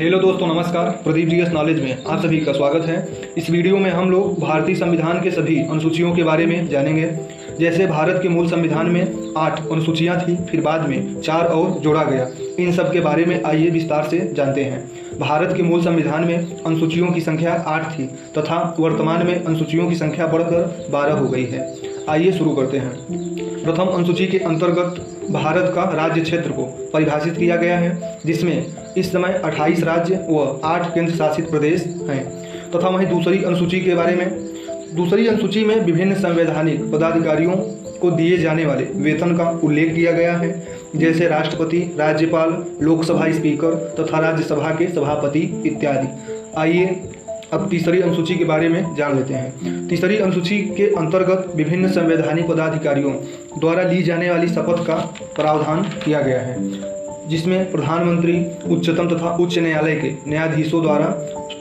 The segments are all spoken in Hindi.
हेलो दोस्तों, नमस्कार। प्रदीप जीएस नॉलेज में आप सभी का स्वागत है। इस वीडियो में हम लोग भारतीय संविधान के सभी अनुसूचियों के बारे में जानेंगे। जैसे भारत के मूल संविधान में 8 अनुसूचियाँ थी, फिर बाद में 4 और जोड़ा गया। इन सब के बारे में आइए विस्तार से जानते हैं। भारत के मूल संविधान में अनुसूचियों की संख्या 8 थी तथा वर्तमान में अनुसूचियों की संख्या बढ़कर 12 हो गई है। आइए शुरू करते हैं। प्रथम अनुसूची के अंतर्गत भारत का राज्य क्षेत्र को परिभाषित किया गया है, जिसमें इस समय 28 राज्य व 8 केंद्र शासित प्रदेश हैं। तथा वहीं दूसरी अनुसूची में विभिन्न संवैधानिक पदाधिकारियों को दिए जाने वाले वेतन का उल्लेख किया गया है, जैसे राष्ट्रपति, राज्यपाल, लोकसभा स्पीकर तथा राज्यसभा के सभापति इत्यादि। आइए अब तीसरी अनुसूची के बारे में जान लेते हैं। तीसरी अनुसूची के अंतर्गत विभिन्न संवैधानिक पदाधिकारियों द्वारा ली जाने वाली शपथ का प्रावधान किया गया है, जिसमें प्रधानमंत्री, उच्चतम तथा उच्च न्यायालय के न्यायाधीशों द्वारा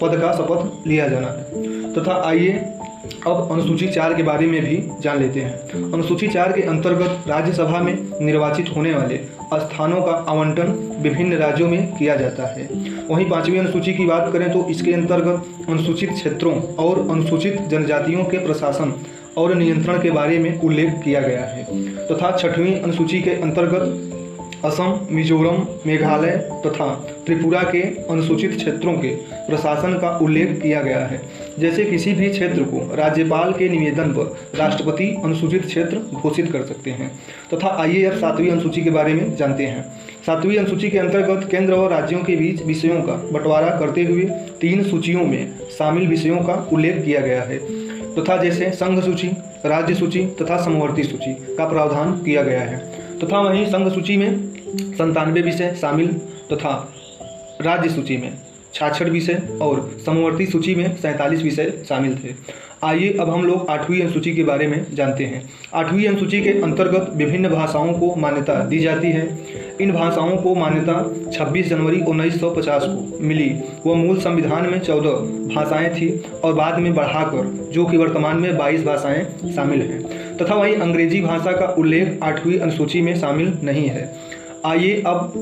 पद का शपथ लिया जाना है। तथा आइए अब अनुसूची 4 के बारे में भी जान लेते हैं। अनुसूची 4 के अंतर्गत राज्यसभा में निर्वाचित होने वाले स्थानों का आवंटन विभिन्न राज्यों में किया जाता है। वहीं 5वीं अनुसूची की बात करें तो इसके अंतर्गत अनुसूचित क्षेत्रों और अनुसूचित जनजातियों के प्रशासन और नियंत्रण के बारे में उल्लेख किया गया है। तथा 6वीं अनुसूची के अंतर्गत असम, मिजोरम, मेघालय तथा त्रिपुरा के अनुसूचित क्षेत्रों के प्रशासन का उल्लेख किया गया है। जैसे किसी भी क्षेत्र को राज्यपाल के निवेदन पर राष्ट्रपति अनुसूचित क्षेत्र घोषित कर सकते हैं। तथा आइए अब 7वीं अनुसूची के बारे में जानते हैं। 7वीं अनुसूची के अंतर्गत केंद्र और राज्यों के बीच विषयों का बंटवारा करते हुए 3 सूचियों में शामिल विषयों का उल्लेख किया गया है। तथा जैसे संघ सूची, राज्य सूची तथा समवर्ती सूची का प्रावधान किया गया है। तथा वहीं संघ सूची में 97 विषय शामिल तथा राज्य सूची में 66 विषय और समवर्ती सूची में 47 विषय शामिल थे। आइए अब हम लोग 8वीं अनुसूची के बारे में जानते हैं। 8वीं अनुसूची के अंतर्गत विभिन्न भाषाओं को मान्यता दी जाती है। इन भाषाओं को मान्यता 26 जनवरी 1950 को मिली। वह मूल संविधान में 14 भाषाएं थी और बाद में बढ़ाकर जो कि वर्तमान में 22 भाषाएं शामिल हैं। तथा वहीं अंग्रेजी भाषा का उल्लेख 8वीं अनुसूची में शामिल नहीं है। आइए अब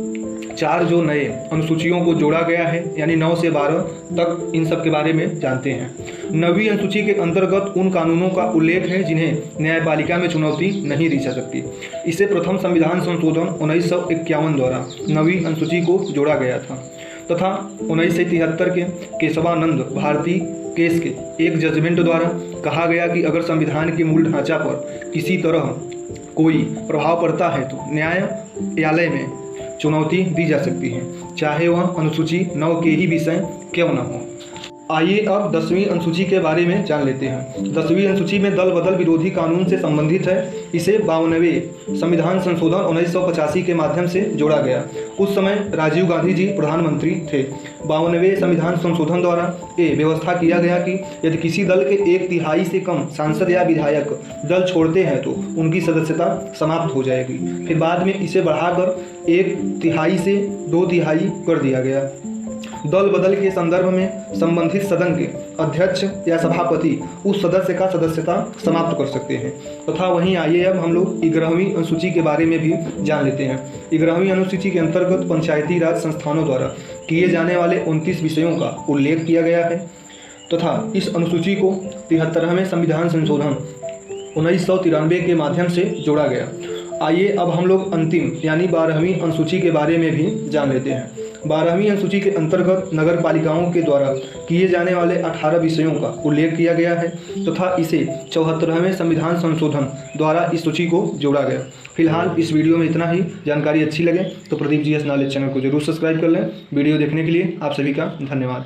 4 जो नए अनुसूचियों को जोड़ा गया है, यानी 9 से 12 तक, इन सब के बारे में जानते हैं। 9वीं अनुसूची के अंतर्गत उन कानूनों का उल्लेख है जिन्हें न्यायपालिका में चुनौती नहीं दी जा सकती। इसे प्रथम संविधान संशोधन 1951 द्वारा 9वीं अनुसूची को जोड़ा गया था। तथा 1973 के केशवानंद भारती केस के एक जजमेंट द्वारा कहा गया कि अगर संविधान के मूल ढांचा पर किसी तरह कोई प्रभाव पड़ता है तो न्यायालय में चुनौती दी जा सकती है, चाहे वह अनुसूची 9 के ही विषय क्यों न हो। आइए अब 10वीं अनुसूची के बारे में जान लेते हैं। 10वीं अनुसूची में दल बदल विरोधी कानून से संबंधित है। इसे 52वें संविधान संशोधन 1985 के माध्यम से जोड़ा गया। उस समय राजीव गांधी जी प्रधानमंत्री थे। 52वें संविधान संशोधन द्वारा ये व्यवस्था किया गया कि यदि किसी दल के 1/3 से कम सांसद या विधायक दल छोड़ते हैं तो उनकी सदस्यता समाप्त हो जाएगी। फिर बाद में इसे बढ़ाकर 1/3 से 2/3 कर दिया गया। दल बदल के संदर्भ में संबंधित सदन के अध्यक्ष या सभापति उस सदस्य का सदस्यता समाप्त कर सकते हैं। तथा वहीं आइए अब हम लोग 11वीं अनुसूची के बारे में भी जान लेते हैं। 11वीं अनुसूची के अंतर्गत पंचायती राज संस्थानों द्वारा किए जाने वाले 29 विषयों का उल्लेख किया गया है। तथा इस अनुसूची को 73वें संविधान संशोधन 1993 के माध्यम से जोड़ा गया। आइए अब हम लोग अंतिम यानी 12वीं अनुसूची के बारे में भी जान लेते हैं। 12वीं अनुसूची के अंतर्गत नगर पालिकाओं के द्वारा किए जाने वाले 18 विषयों का उल्लेख किया गया है। तथा इसे 74वें संविधान संशोधन द्वारा इस सूची को जोड़ा गया। फिलहाल इस वीडियो में इतना ही। जानकारी अच्छी लगे तो प्रदीप जीएस नॉलेज चैनल को जरूर सब्सक्राइब कर लें। वीडियो देखने के लिए आप सभी का धन्यवाद।